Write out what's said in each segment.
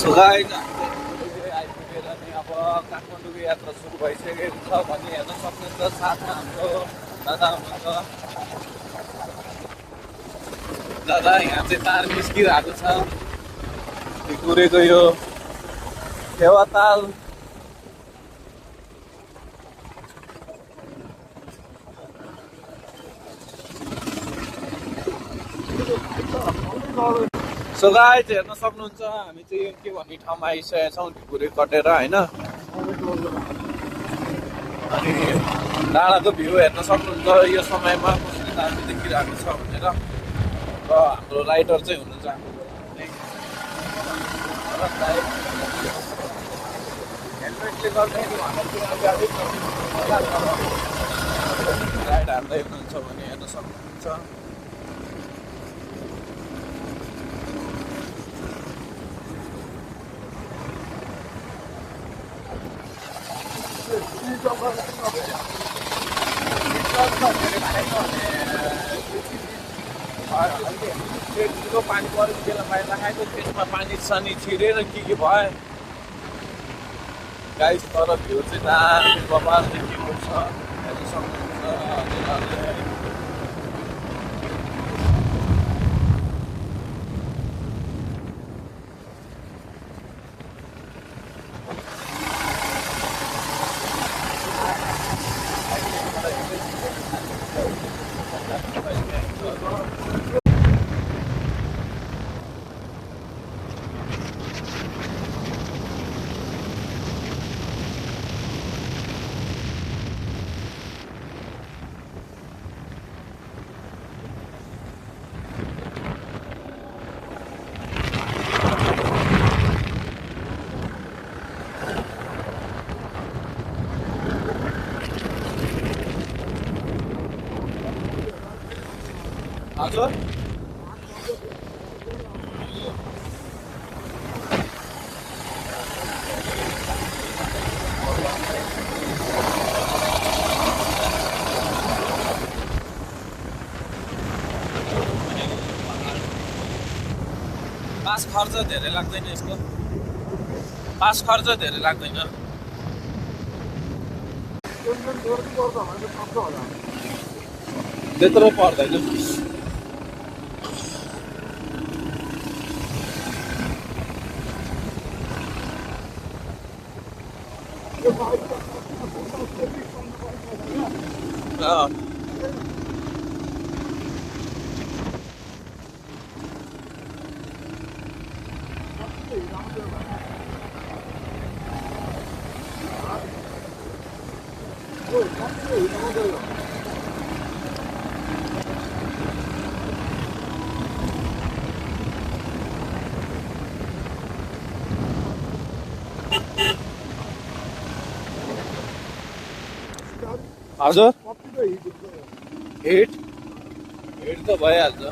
So guys आइपुगेर नि अब काठमाडौँको यात्रा सुरु भइसकेको छ भने हेर्न सक्नुहुन्छ। साथमा हाम्रो दादा हुनुहुन्छ। दादा यहाँ चाहिँ तार निस्किरहेको छ। कुरेको यो फेवाताल सो गाइज हेर्न सक्नुहुन्छ। हामी चाहिँ के भन्ने ठाउँमा आइसकेका छौँ ढिकुरे कटेर होइन। अनि डाँडाको भ्यू हेर्न सक्नुहुन्छ। यो समयमा कसरी दामी देखिरहेको छ भनेर। र हाम्रो राइडर चाहिँ हुनुहुन्छ हेलमेटले गर्दाखेरि राइड हान्दै हुनुहुन्छ भने हेर्न सक्नुहुन्छ। पानी परेको बेला बाहिर राखेको त्यसमा पानी सानी छिरेर के भयो गाइस। तर भ्यू चाहिँ दामी बबाल देखिएको छ हेर्न सक्नुहुन्छ। हजुर पास खर्च धेरै लाग्दैन यसको। पास खर्च धेरै लाग्दैन। त्यत्रो पर्दैन। हजुर हिट त भइहाल्छ।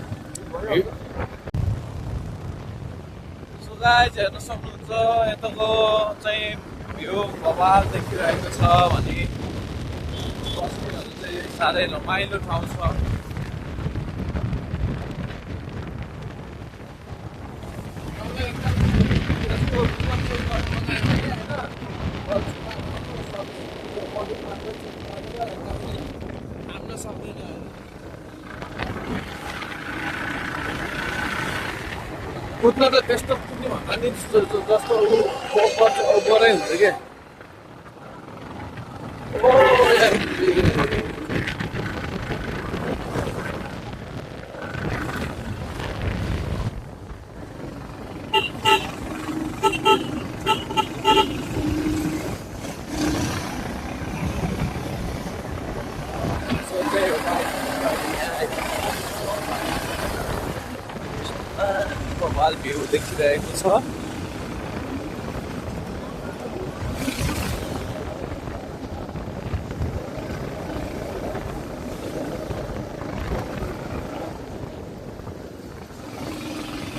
सो गाइज हेर्न सक्नुहुन्छ। यताको चाहिँ भ्यू बबाल देखिरहेको छ भने बस्तीहरू चाहिँ साह्रै रमाइलो ठाउँ छ। कुद्न त त्यस्तो कुद्ने भन्दा नि जस्तो ओभरै हुन्छ क्या। बबाल भ्यू देखिरहेको छ।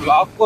ब्लगको